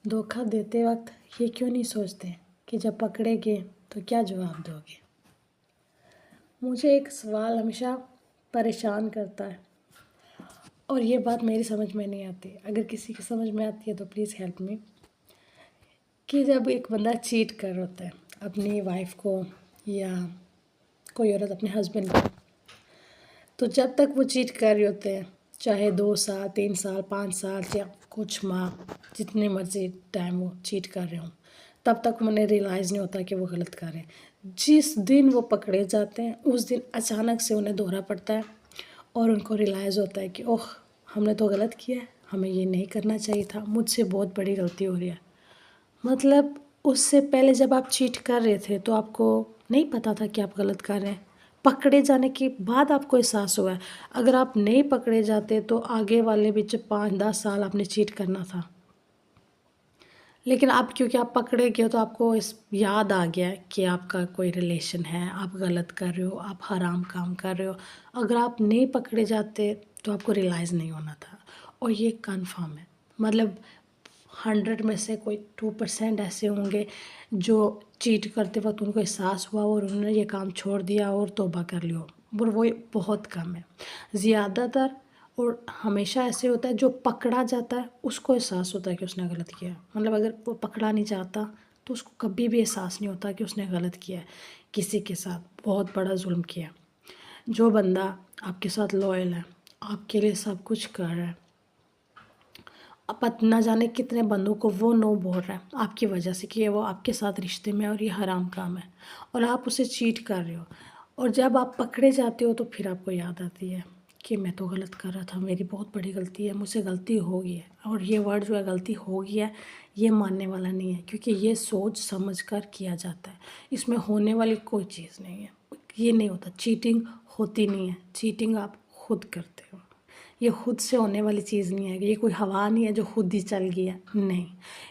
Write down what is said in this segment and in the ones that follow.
धोखा देते वक्त ये क्यों नहीं सोचते कि जब पकड़ेंगे तो क्या जवाब दोगे। मुझे एक सवाल हमेशा परेशान करता है और ये बात मेरी समझ में नहीं आती। अगर किसी की समझ में आती है तो प्लीज़ हेल्प मी। कि जब एक बंदा चीट कर रहा होता है अपनी वाइफ को या कोई औरत अपने हस्बैंड को, तो जब तक वो चीट कर रहे होते हैं, चाहे 2 साल 3 साल 5 साल या कुछ माह, जितने मर्जी टाइम वो चीट कर रहे हों, तब तक उन्हें रियलाइज़ नहीं होता कि वो गलत कर रहे हैं। जिस दिन वो पकड़े जाते हैं उस दिन अचानक से उन्हें दौरा पड़ता है और उनको रियलाइज़ होता है कि ओह, हमने तो गलत किया है, हमें ये नहीं करना चाहिए था, मुझसे बहुत बड़ी गलती हो रही है। मतलब उससे पहले जब आप चीट कर रहे थे तो आपको नहीं पता था कि आप गलत कर रहे हैं। पकड़े जाने के बाद आपको एहसास हुआ है। अगर आप नहीं पकड़े जाते तो आगे वाले बीच 5-10 साल आपने चीट करना था। लेकिन अब क्योंकि आप पकड़े गए हो तो आपको इस याद आ गया है कि आपका कोई रिलेशन है, आप गलत कर रहे हो, आप हराम काम कर रहे हो। अगर आप नहीं पकड़े जाते तो आपको रियलाइज़ नहीं होना था। और ये कन्फर्म है, मतलब 100 में से कोई 2% ऐसे होंगे जो चीट करते वक्त उनको एहसास हुआ और उन्होंने ये काम छोड़ दिया और तौबा कर लियो, और वो बहुत कम है। ज़्यादातर और हमेशा ऐसे होता है जो पकड़ा जाता है उसको एहसास होता है कि उसने गलत किया है। मतलब अगर वो पकड़ा नहीं जाता तो उसको कभी भी एहसास नहीं होता कि उसने गलत किया है, किसी के साथ बहुत बड़ा जुल्म किया। जो बंदा आपके साथ लॉयल है, आपके लिए सब कुछ कर रहा है, अब ना जाने कितने बंदों को वो नो बोल रहा है आपकी वजह से कि वो आपके साथ रिश्ते में और ये हराम काम है और आप उसे चीट कर रहे हो, और जब आप पकड़े जाते हो तो फिर आपको याद आती है कि मैं तो गलत कर रहा था, मेरी बहुत बड़ी गलती है, मुझसे गलती हो गई है। और ये वर्ड जो है गलती हो गई है, ये मानने वाला नहीं है, क्योंकि ये सोच समझ कर किया जाता है। इसमें होने वाली कोई चीज़ नहीं है, ये नहीं होता। चीटिंग होती नहीं है, चीटिंग आप खुद करते हो। ये खुद से होने वाली चीज़ नहीं है, ये कोई हवा नहीं है जो खुद ही चल गई है, नहीं।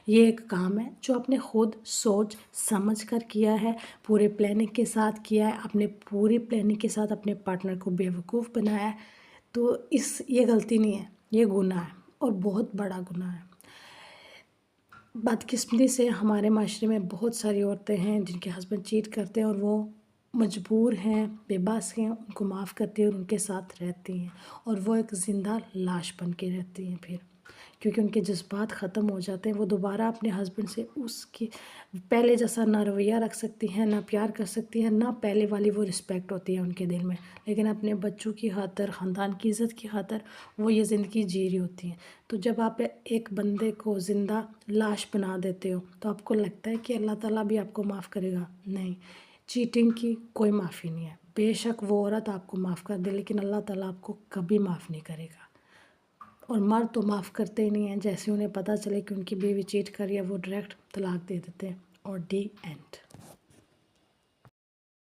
ये एक काम है जो आपने खुद सोच समझ कर किया है, पूरे प्लानिंग के साथ किया है, आपने पूरी प्लानिंग के साथ अपने पार्टनर को बेवकूफ़ बनाया है। तो ये गलती नहीं है, ये गुनाह है और बहुत बड़ा गुनाह है। बदकिस्मती से हमारे माशरे में बहुत सारी औरतें हैं जिनके हस्बैंड चीट करते हैं और वो मजबूर हैं, बेबस हैं, उनको माफ़ करती हैं और उनके साथ रहती हैं, और वो एक ज़िंदा लाश बन के रहती हैं फिर, क्योंकि उनके जज्बात ख़त्म हो जाते हैं। वो दोबारा अपने हस्बैंड से उसकी पहले जैसा ना रवैया रख सकती हैं, ना प्यार कर सकती हैं, ना पहले वाली वो रिस्पेक्ट होती है उनके दिल में। लेकिन अपने बच्चों की खातर, ख़ानदान की इज़्ज़त की खातर वो ये ज़िंदगी जी रही होती हैं। तो जब आप एक बंदे को ज़िंदा लाश बना देते हो तो आपको लगता है कि अल्लाह ताला भी आपको माफ़ करेगा? नहीं, चीटिंग की कोई माफ़ी नहीं है। बेशक वो औरत आपको माफ़ कर दे, लेकिन अल्लाह ताला आपको कभी माफ़ नहीं करेगा। और मर्द तो माफ़ करते ही नहीं हैं, जैसे उन्हें पता चले कि उनकी बीवी चीट कर रही है वो डायरेक्ट तलाक दे देते हैं और दी एंड।